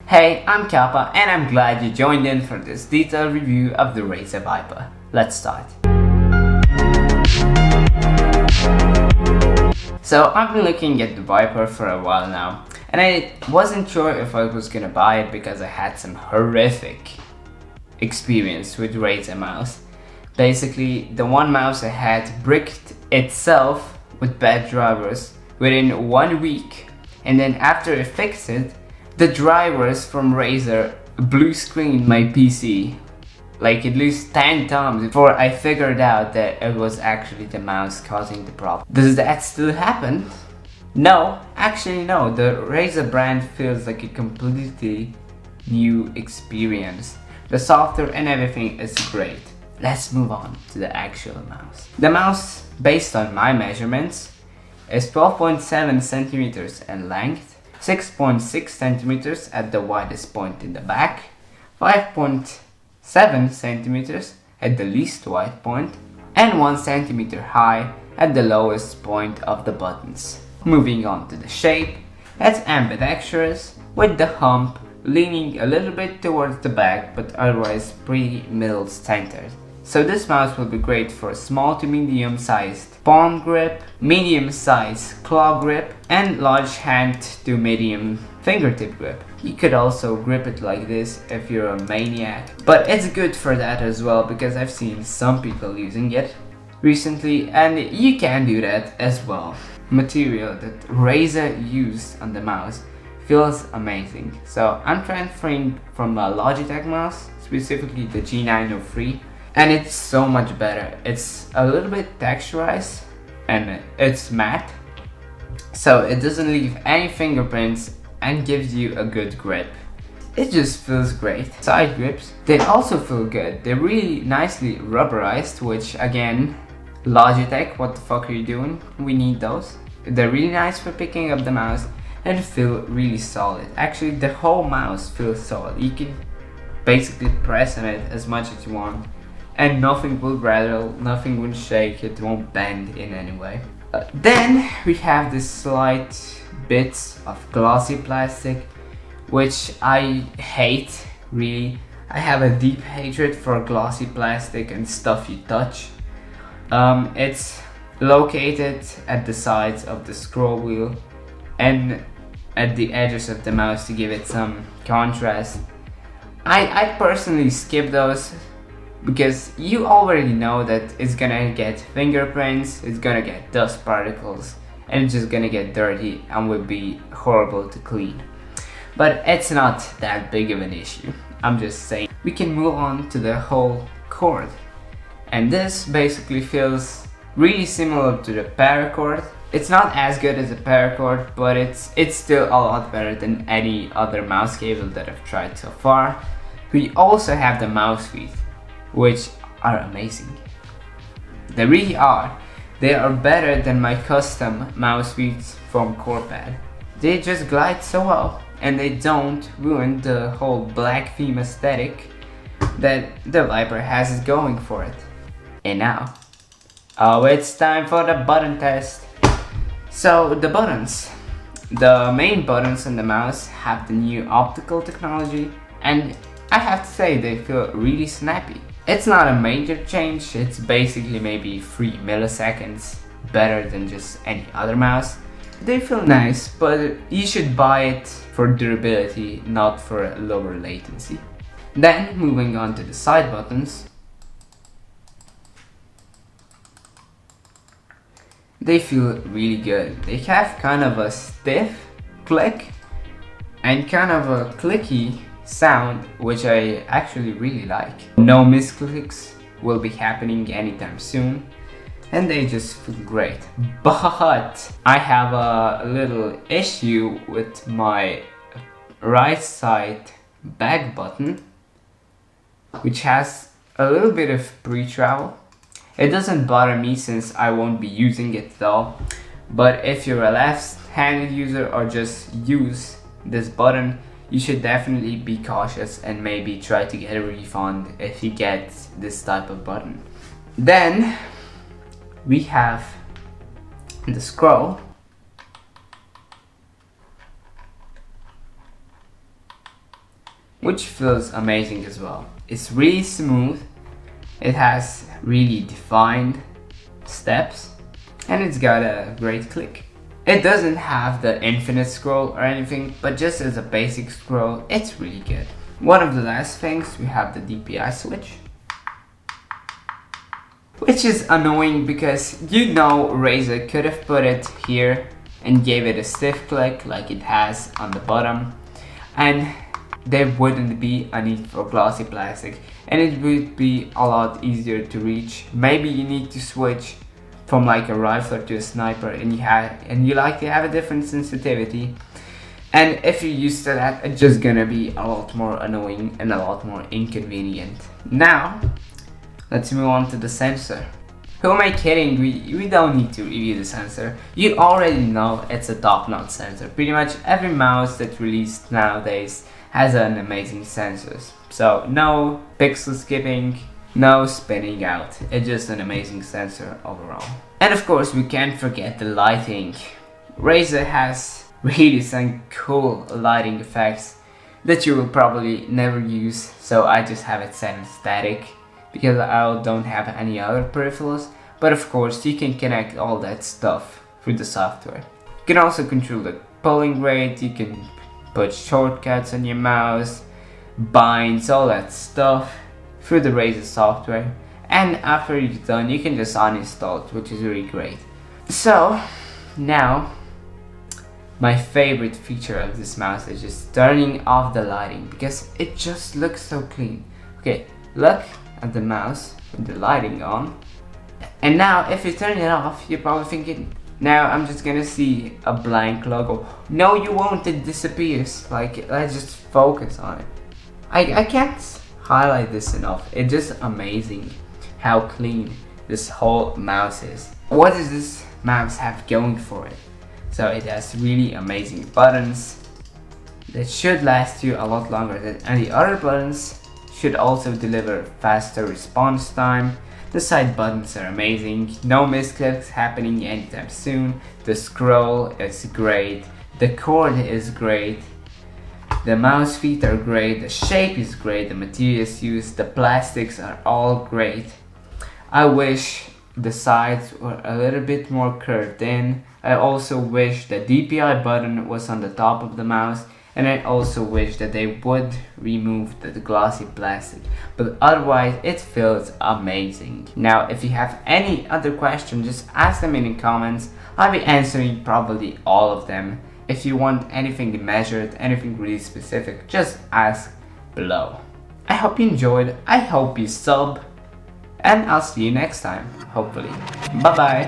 Hey, I'm Kappa and I'm glad you joined in for this detailed review of the Razer Viper. Let's start. So I've been looking at the Viper for a while now, and I wasn't sure if I was gonna buy it because I had some horrific experience with Razer mouse. Basically, the one mouse I had bricked itself with bad drivers within 1 week, and then after I fixed it, the drivers from Razer blue screened my PC like at least 10 times before I figured out that it was actually the mouse causing the problem. Does that still happen? No, actually no. The Razer brand feels like a completely new experience. The software and everything is great. Let's move on to the actual mouse. The mouse, based on my measurements, is 12.7 centimeters in length, 6.6 centimeters at the widest point in the back, 5.7 centimeters at the least wide point, and 1 centimeter high at the lowest point of the buttons. Moving on to the shape, it's ambidextrous with the hump leaning a little bit towards the back but otherwise pretty middle centered. So this mouse will be great for small to medium sized palm grip, medium sized claw grip, and large hand to medium fingertip grip. You could also grip it like this if you're a maniac, but it's good for that as well because I've seen some people using it recently and you can do that as well. Material that Razer used on the mouse feels amazing. So I'm transferring from a Logitech mouse, specifically the G903, and it's so much better. It's a little bit texturized and it's matte, so it doesn't leave any fingerprints and gives you a good grip. It just feels great. Side grips, they also feel good. They're really nicely rubberized, which again, Logitech, what the fuck are you doing? We need those. They're really nice for picking up the mouse and feel really solid. Actually, the whole mouse feels solid. You can basically press on it as much as you want and nothing will rattle, nothing will shake, it won't bend in any way. Then we have this slight bits of glossy plastic, which I hate, really. I have a deep hatred for glossy plastic and stuff you touch. It's located at the sides of the scroll wheel and at the edges of the mouse to give it some contrast. I personally skip those because you already know that it's gonna get fingerprints, it's gonna get dust particles, and it's just gonna get dirty and will be horrible to clean. But it's not that big of an issue. I'm just saying. We can move on to the whole cord. And this basically feels really similar to the paracord. It's not as good as a paracord, but it's still a lot better than any other mouse cable that I've tried so far. We also have the mouse feet, which are amazing. They really are. They are better than my custom mouse feet from Corepad. They just glide so well and they don't ruin the whole black theme aesthetic that the Viper has going for it. And now, it's time for the button test. So the buttons. The main buttons on the mouse have the new optical technology and I have to say they feel really snappy. It's not a major change, it's basically maybe 3 milliseconds better than just any other mouse. They feel nice, but you should buy it for durability, not for lower latency. Then moving on to the side buttons. They feel really good. They have kind of a stiff click and kind of a clicky sound, which I actually really like. No misclicks will be happening anytime soon and they just feel great. But I have a little issue with my right side back button, which has a little bit of pre-travel. It doesn't bother me since I won't be using it at all, but if you're a left-handed user or just use this button, you should definitely be cautious and maybe try to get a refund if you get this type of button. Then we have the scroll. which feels amazing as well. It's really smooth, it has really defined steps, and it's got a great click. It doesn't have the infinite scroll or anything, but just as a basic scroll, it's really good. One of the last things, we have the DPI switch, which is annoying because you know Razer could have put it here and gave it a stiff click like it has on the bottom, and there wouldn't be a need for glossy plastic, and it would be a lot easier to reach. Maybe you need to switch from like a rifler to a sniper, and you like to have a different sensitivity, and if you're used to that, it's just gonna be a lot more annoying and a lot more inconvenient. Now let's move on to the sensor. Who am I kidding? We don't need to review the sensor. You already know it's a top-notch sensor. Pretty much every mouse that's released nowadays has an amazing sensors. So no pixel skipping, no spinning out. It's just an amazing sensor overall. And of course we can't forget the lighting. Razer has really some cool lighting effects that you will probably never use, so I just have it set in static because I don't have any other peripherals, but of course you can connect all that stuff through the software. You can also control the polling rate, you can put shortcuts on your mouse, binds, all that stuff through the Razer software, and after you're done you can just uninstall it, which is really great. So now my favorite feature of this mouse is just turning off the lighting because it just looks so clean. Okay, look at the mouse with the lighting on, and now if you turn it off you're probably thinking, now I'm just gonna see a blank logo. No, you won't, it disappears. Like, let's just focus on it. I can't highlight this enough. It's just amazing how clean this whole mouse is. What does this mouse have going for it? So it has really amazing buttons that should last you a lot longer than any other buttons, should also deliver faster response time. The side buttons are amazing, no misclicks happening anytime soon. The scroll is great, the cord is great, the mouse feet are great, the shape is great, the materials used, the plastics are all great. I wish the sides were a little bit more curved in. I also wish the DPI button was on the top of the mouse, and I also wish that they would remove the glossy plastic, but otherwise it feels amazing. Now if you have any other questions, just ask them in the comments. I'll be answering probably all of them. If you want anything measured, anything really specific, just ask below. I hope you enjoyed, I hope you sub, and I'll see you next time, hopefully. Bye bye.